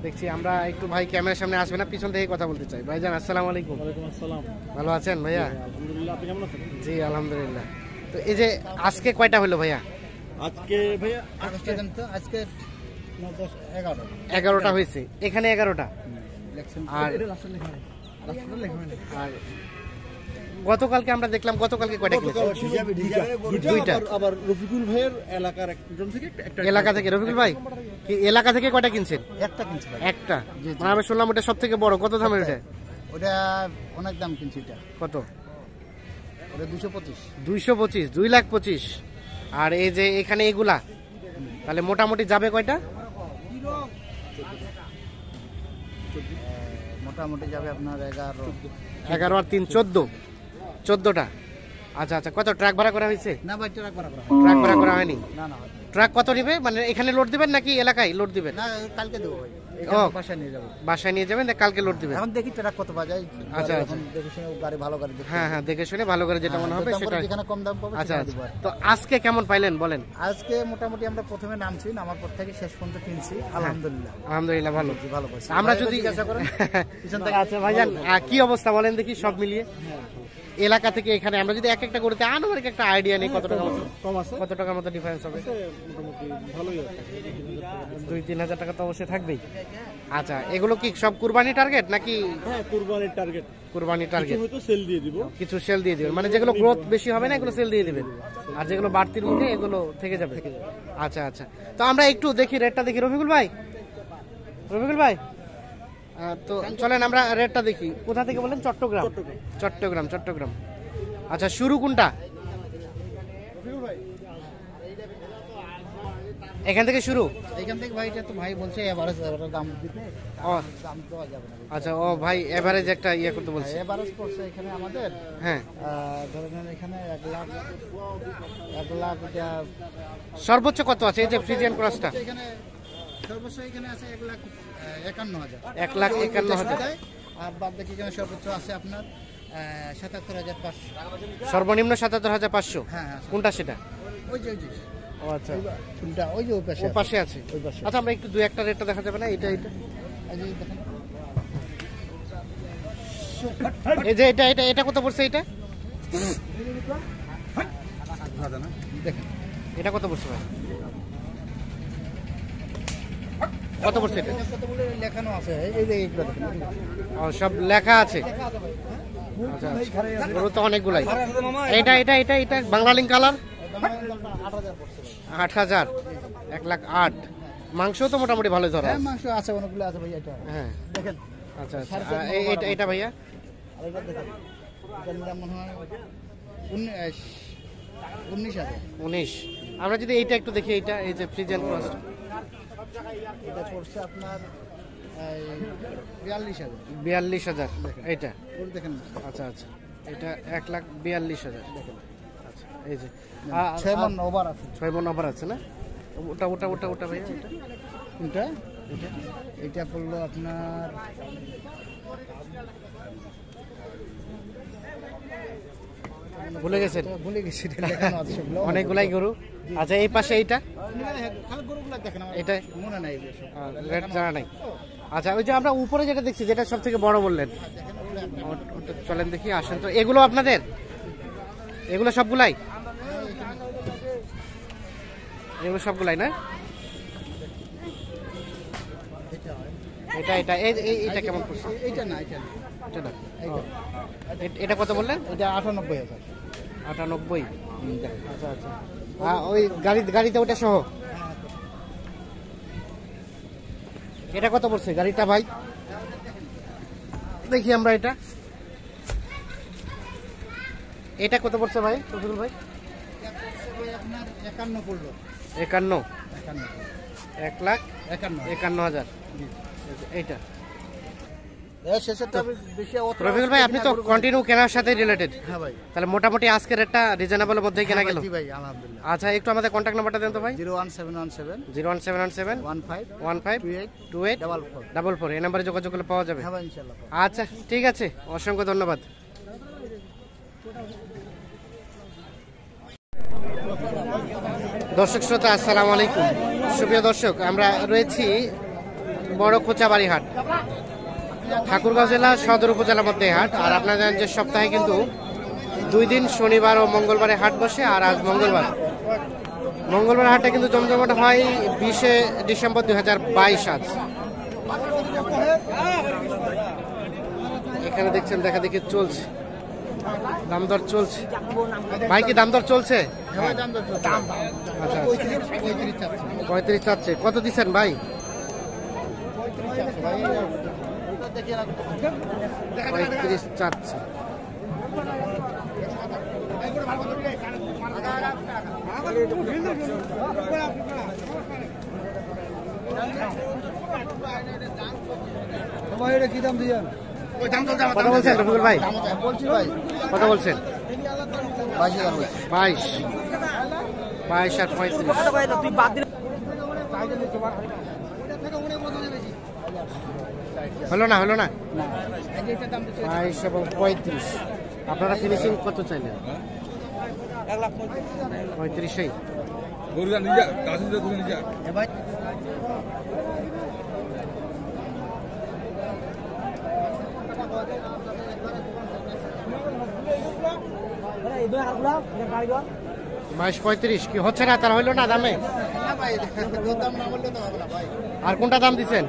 দেখছি আমরা একটু ভাই ক্যামেরার সামনে আসবে না, পিছন থেকে কথা বলতে চাই। ভাইজান আসসালামু আলাইকুম। ওয়ালাইকুম আসসালাম। ভালো আছেন ভাইয়া? আলহামদুলিল্লাহ, আপনি কেমন আছেন? জি আলহামদুলিল্লাহ। তো এই যে আজকে কয়টা হলো ভাইয়া? আজকে ভাইয়া আজকে 11টা হয়েছে, এখানে 11টা। আর আর গতকালকে আমরা দেখলাম, গতকালকে কয়টা কিনেছেন? দুইটা। আবার রফিকুল ভাইয়ের এলাকার একজন থেকে একটা এলাকা থেকে রফিকুল ভাই কি এলাকা থেকে কয়টা কিনছেন? একটা কিনছি ভাই। একটা। মানে আমি শুনলাম ওটা সব থেকে বড়। কত দামের ওটা? ওটা অনেক দাম কিনছি। এটা কত? ওটা 225। 225, 2,25,000। আর এই যে এখানে এগুলা তাহলে মোটামুটি যাবে কয়টা? মোটামুটি যাবে আপনার 11 আর 3 14, 14টা। আচ্ছা আচ্ছা, কত ট্রাক ভাড়া করা হয়েছে? না ভাই, ট্রাক ভাড়া করা ট্রাক ভাড়া করা হয়নি। না না ভাই, ট্রাক কত নিবে? মানে এখানে লোড দিবেন নাকি এলাকায় লোড দিবেন? না কালকে দেবো ভাই। ও বাসায় নিয়ে যাবো। বাসায় নিয়ে যাবেন, কালকে লোড দিবেন। এখন দেখি ট্রাক কত বাজায়। আচ্ছা, এখন দেখে শুনে গাড়ি, ভালো গাড়ি দেখি। হ্যাঁ হ্যাঁ, দেখে শুনে ভালো করে যেটা মনে হবে সেটা। যেখানে কম দাম পাবে আচ্ছা সেখানে আচ্ছা। দেবো আর কি। তো আজকে কেমন পাইলেন বলেন? আজকে মোটামুটি আমরা প্রথমে নামছি, নামার পর থেকে শেষ পর্যন্ত কিনছি আলহামদুলিল্লাহ। আলহামদুলিল্লাহ ভালো। জি, ভালো পাইছি। আমরা ভাই, যদি জিজ্ঞাসা করেন পিছন থেকে। আচ্ছা ভাইজান, কি অবস্থা বলেন দেখি সব মিলিয়ে এলাকা থেকে এখানে আমরা যদি এক একটা করতে আনুমানিক একটা আইডিয়া নেই কত টাকা মতো, কম আছে, কত টাকার মতো ডিফারেন্স হবে? মোটামুটি ভালোই আছে। 2-3 হাজার টাকা তো অবশ্যই থাকবেই। আচ্ছা, এগুলো কি সব কুরবানি টার্গেট নাকি? হ্যাঁ, কুরবানির টার্গেট। কুরবানি টার্গেট। হয়তো সেল দিয়ে দিব, কিছু সেল দিয়ে দিবেন, মানে যেগুলো গ্রোথ বেশি হবে না এগুলো সেল দিয়ে দিবেন, আর যেগুলো বাড়তির মধ্যে এগুলো থেকে যাবে। আচ্ছা আচ্ছা, তো আমরা একটু দেখি রেটটা দেখি। রফিকুল ভাই, রফিকুল ভাই, তো চলেন আমরা রেটটা দেখি। কোথা থেকে বলেন? চট্টগ্রাম। চট্টগ্রাম, চট্টগ্রাম। আচ্ছা, শুরু কোনটা? এখান থেকে শুরু? এখান থেকে ভাই, এটা তো ভাই বলছে এভারেজ দাম দিতে। ও দাম দেওয়া যাবে না। আচ্ছা, ও ভাই এভারেজ একটা ইয়ে করতে বলছে। এভারেজ পড়ছে এখানে আমাদের, হ্যাঁ, ধরে নেন এখানে 1 লাখ এটা সর্বোচ্চ কত আছে এই যে ফ্রিজিয়ান ক্রসটা? এখানে সর্বোচ্চ এখানে আছে 1,51,000। 1,51,000। আর বাদ বাকি এখানে সর্বোচ্চ আছে আপনার 77,500। সর্বনিম্ন 77,500। হ্যাঁ হ্যাঁ, কোনটা সেটা? ওই যে ও আচ্ছা, কোনটা ওই যে ওই পাশে ও পাশে আছে। ওই পাশে। আচ্ছা, আমরা একটু দুই একটা রেটটা দেখা যাবে না? এটা এটা এই যে দেখেন, এই যে এটা এটা এটা কত পড়ছে? এটা দেখেন এটা কত পড়ছে ভাই? কত পড়ছে এটা? কতগুলো লেখানো আছে, এই যে এইগুলো দেখেন। ও, সব লেখা আছে। আচ্ছা আচ্ছা, গরু তো অনেকগুলাই। এটা এটা এটা এটা বাংলালিং কালার 8,000 পড়ছে ভাই। 8,000, 1,08,000। মাংস তো মোটামুটি ভালো ধরা হ্যাঁ, আছে। মাংস আছে, অনেকগুলো আছে ভাই। এটা হ্যাঁ, দেখেন, আচ্ছা আচ্ছা। এটা এটা ভাইয়া আর এটা দেখেন, এটার দাম মনে হয় 19,000। 19। আমরা যদি এইটা একটু দেখি, এইটা এই যে ফ্রিজিয়ান ক্রস, এটা পড়ছে আপনার 42,000। 42,000 এইটা। ওর দেখেন, আচ্ছা আচ্ছা, এটা 1,42,000 দেখেন আচ্ছা, এই যে 6 মণ ওভার আছে। 6 মণ অফার আছে না? ওটা ওটা ওটা ওটা ভাইয়া ওটা কোনটা? এটা পড়লো আপনার ভুলে গেছেন? ভুলে গেছি, এটা লেখানো আছে সবগুলো। অনেকগুলাই গরু। আচ্ছা, এই পাশে এইটা, খালি গরুগুলো দেখেন, আমার এটা মনে নাই এগুলো সব। রেট জানা নাই। আচ্ছা, ওই যে আমরা উপরে যেটা দেখছি, যেটা সব থেকে বড় বললেন, ওটা চলেন দেখি, আসেন তো। এগুলো আপনাদের? এগুলো সবগুলাই? এগুলো সবগুলাই না? এটা এটা এটা কেমন করছে? এইটা না, এটা না, এটা না? এইটা। এটা কত বললেন? এটা 98,000। 98। আচ্ছা আচ্ছা, ওই গাড়িতে ওটা সহ এটা কত পড়ছে গাড়িটা ভাই? দেখি আমরা এটা, এটা কত পড়ছে ভাই রফিকুল ভাই? আপনার 51 পড়লো। 51, 51 1,51,000 এইটা। শেষেরটা বেশি অত। রফিকুল ভাই, আপনি তো কন্টিনিউ কেনার সাথে রিলেটেড, হ্যাঁ ভাই। তাহলে মোটামুটি আজকের রেটটা রিজনেবলের মধ্যেই কেনা গেল। জি ভাই, আলহামদুলিল্লাহ। আচ্ছা, একটু আমাদের কন্ট্যাক্ট নাম্বারটা দেন তো ভাই। 01717 01717 15 15 28 28 44। 44, এই নাম্বারে যোগাযোগ করলে পাওয়া যাবে। হ্যাঁ ভাই, ইনশাআল্লাহ। আচ্ছা ঠিক আছে, অসংখ্য ধন্যবাদ। দর্শক শ্রোতা আসসালামু আলাইকুম। সুপ্রিয় দর্শক, আমরা রয়েছি বড় খোঁচাবাড়ি হাট, ঠাকুরগাঁও জেলা সদর উপজেলার মধ্যে এই হাট। আর আপনারা জানেন যে সপ্তাহে কিন্তু 2 দিন শনিবার ও মঙ্গলবারে হাট বসে। আর আজ মঙ্গলবার হাটে কিন্তু জমজমাট হয় 20 ডিসেম্বর 2022 আজ। এখানে দেখছেন দেখা দেখি চলছে, দাম দর চলছে। ভাই কি দাম দর চলছে? আচ্ছা 35 চাচ্ছে। কত দিচ্ছেন ভাই? 35 চাচ্ছে। কি দাম দিয়ে কত বলছেন রফিকুল ভাই? বলছি ভাই কত বলছেন? 22 আর 35। হলো না 22 এবং 35। আপনারা ফিনিশিং কত চাইলেন? 35। বাইশ 35 কি হচ্ছে না? তার হইলো না দামে? আর কোনটা দাম দিচ্ছেন?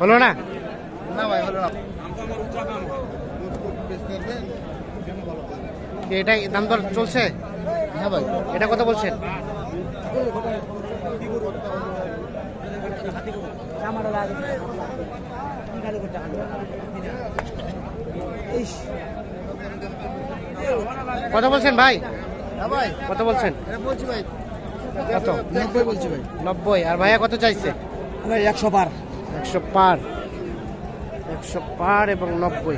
হলো না? না ভাই হলো না। এটাই দাম দর চলছে? হ্যাঁ ভাই এটা কত বলছেন? কত বলছেন ভাই? হ্যাঁ ভাই কত বলছেন? বলছি ভাই কত? 90 বলছি ভাই। 90। আর ভাইয়া কত চাইছে? 100 পার। 100 পার। 100 পার এবং 90।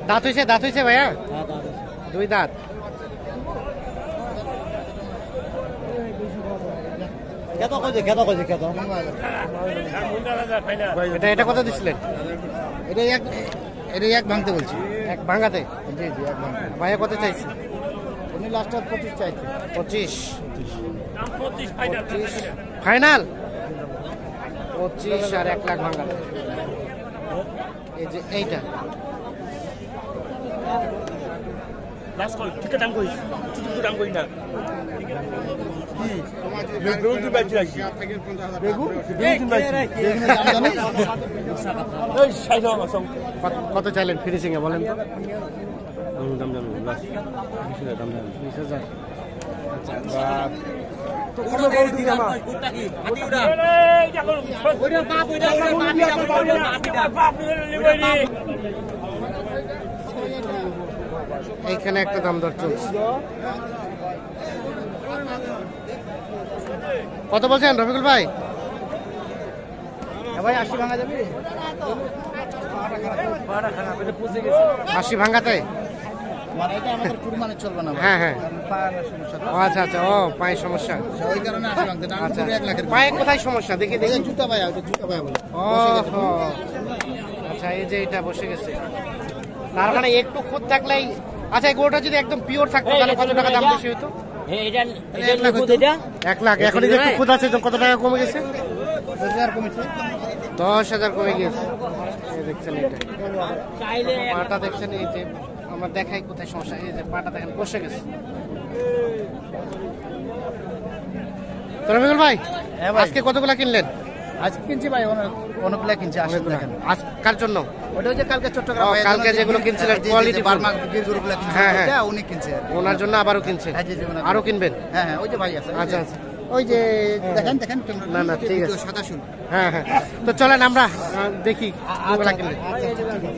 দাঁত হয়েছে ভাইয়া? 2 দাঁত। এটা কত দিছিলেন? এটা এক ভাঙতে বলছি। এক ভাঙাতে? জি জি এক ভাঙতে। ভাইয়া কত চাইছে? উনি লাস্ট 25 চাইছে। 25 ফাইনাল? 25 আর 1 লাখ ভাঙাতে। এই যে এইটা কত চাইলেন ফিনিশিং এ বলেন তো? 20,000। এইখানে একটা দাম দর চলছে। কত বলছেন রফিকুল ভাই? ভাই 80 ভাঙা যাবে? 80 ভাঙাতে? মানে এটা আমাদের কুরবানি চলবে না। হ্যাঁ হ্যাঁ। পায়ের সমস্যা। ও আচ্ছা ও পায়ের সমস্যা। ওই কারণে 80 ভাঙতে। না আচ্ছা 1 লাখের। পায়ে কোথায় সমস্যা? দেখি জুতা ভাই ওটা জুতা ভাই বলে। ও আচ্ছা এই যে এটা বসে গেছে। তার মানে একটু খুদ থাকলেই। আচ্ছা এই গরুটা যদি একদম পিওর থাকতো তাহলে কত টাকা দাম বেশি হতো? 1 লাখ। এখন যে একটু খুদ আছে কত টাকা কমে গেছে? 10,000 কমেছে। 10,000 কমে গেছে। এই দেখছেন এটা পাটা দেখছেন। এই যে আমরা দেখাই কোথায় সমস্যা। এই যে পাটা দেখেন বসে গেছে। তো রবিকুল ভাই হ্যাঁ ভাই। আজকে কতগুলা কিনলেন? আজকে কিনছি ভাই অনেকগুলা কিনছি। আসলে দেখেন আজ কার জন্য? ওটা যে কালকে চট্টগ্রাম ও, কালকে যেগুলো কিনছিলেন quality বার্মা গিরগুরগুলা কিনছি। হ্যাঁ, হ্যাঁ। এটা উনি কিনছে। ওনার জন্য আবারও কিনছে? হ্যাঁ, জি, জি, ওনার আরো কিনবেন? হ্যাঁ হ্যাঁ ওই যে ভাই আছে। আচ্ছা আচ্ছা। ওই যে দেখেন দেখেন না, ঠিক আছে। সাদা শুন। হ্যাঁ হ্যাঁ। তো চলেন আমরা দেখি কোনগুলা কিনলেন। আচ্ছা, ঠিক আছে।